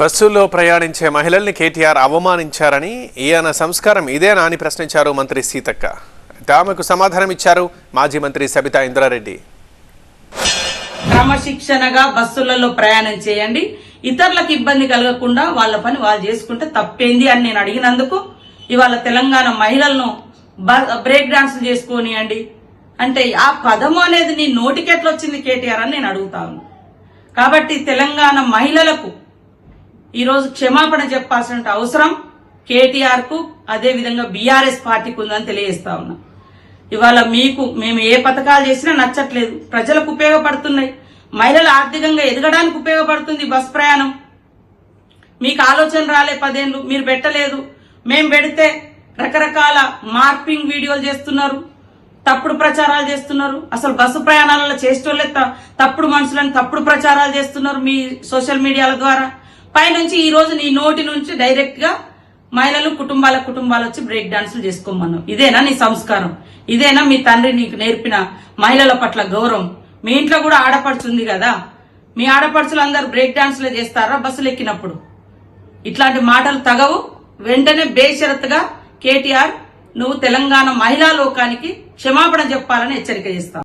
బస్సుల్లో ప్రయాణించే మహిళల్ని కేటీఆర్ అవమానించారని ఈయన సంస్కారం ఇదేనా అని ప్రశ్నించారు మంత్రి సీతక్క. ఆమెకు సమాధానం ఇచ్చారు మాజీ మంత్రి సబితా ఇంద్రారెడ్డి. క్రమశిక్షణగా బస్సులలో ప్రయాణం చేయండి, ఇతరులకు ఇబ్బంది కలగకుండా వాళ్ళ పని వాళ్ళు చేసుకుంటే తప్పేంది అని నేను అడిగినందుకు ఇవాళ తెలంగాణ మహిళలను బ్రేక్ డాన్స్ చేసుకోనియండి అంటే ఆ పదము అనేది నీ నోటికెట్లా వచ్చింది కేటీఆర్ అని నేను అడుగుతాను. కాబట్టి తెలంగాణ మహిళలకు ఈరోజు క్షమాపణ చెప్పాల్సిన అవసరం కేటీఆర్ కు అదే విధంగా బీఆర్ఎస్ పార్టీకి ఉందని తెలియజేస్తా ఉన్నా. ఇవాళ మేము ఏ పథకాలు చేసినా నచ్చట్లేదు, ప్రజలకు ఉపయోగపడుతున్నాయి, మహిళలు ఆర్థికంగా ఎదగడానికి ఉపయోగపడుతుంది బస్ ప్రయాణం. మీకు ఆలోచన రాలే 10 ఏళ్ళు, మీరు పెట్టలేదు, మేము పెడితే రకరకాల మార్పింగ్ వీడియోలు చేస్తున్నారు, తప్పుడు ప్రచారాలు చేస్తున్నారు. అసలు బస్సు ప్రయాణాలలో చేసేటోళ్ళే తప్పుడు మనుషులను తప్పుడు ప్రచారాలు చేస్తున్నారు మీ సోషల్ మీడియాల ద్వారా. పైనుంచి ఈ రోజు నీ నోటి నుంచి డైరెక్ట్ గా మహిళలు కుటుంబాలు వచ్చి బ్రేక్ డాన్సులు చేసుకోమన్నావు. ఇదేనా నీ సంస్కారం? ఇదేనా మీ తండ్రి నీకు నేర్పిన మహిళల పట్ల గౌరవం? మీ ఇంట్లో కూడా ఆడపడుచుంది కదా, మీ ఆడపడుచులు అందరు బ్రేక్ డాన్సులే చేస్తారా బస్సులు ఎక్కినప్పుడు? ఇట్లాంటి మాటలు తగవు. వెంటనే బేషరతుగా కేటీఆర్ నువ్వు తెలంగాణ మహిళా లోకానికి క్షమాపణ చెప్పాలని హెచ్చరిక చేస్తా.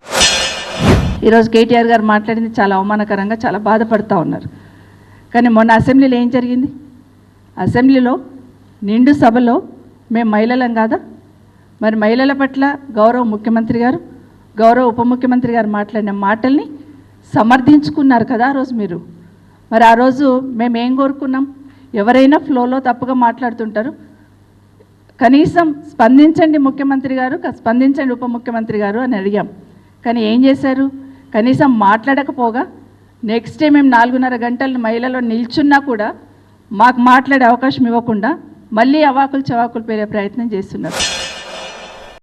ఈరోజు కేటీఆర్ గారు మాట్లాడింది చాలా అవమానకరంగా, చాలా బాధపడుతూ ఉన్నారు. కానీ మొన్న అసెంబ్లీలో ఏం జరిగింది? అసెంబ్లీలో నిండు సభలో మేము మహిళలం కాదా? మరి మహిళల పట్ల గౌరవ ముఖ్యమంత్రి గారు, గౌరవ ఉప ముఖ్యమంత్రి గారు మాట్లాడిన మాటల్ని సమర్థించుకున్నారు కదా ఆ రోజు మీరు. మరి ఆ రోజు మేము ఏం కోరుకున్నాం? ఎవరైనా ఫ్లోలో తప్పుగా మాట్లాడుతుంటారు, కనీసం స్పందించండి ముఖ్యమంత్రి గారు, స్పందించండి ఉప ముఖ్యమంత్రి గారు అని అడిగాం. కానీ ఏం చేశారు? కనీసం మాట్లాడకపోగా నెక్స్ట్ డే మేము 4:30 గంటలు మహిళలో నిల్చున్నా కూడా మాకు మాట్లాడే అవకాశం ఇవ్వకుండా మళ్ళీ అవాకులు చవాకులు పేరే ప్రయత్నం చేస్తున్నారు.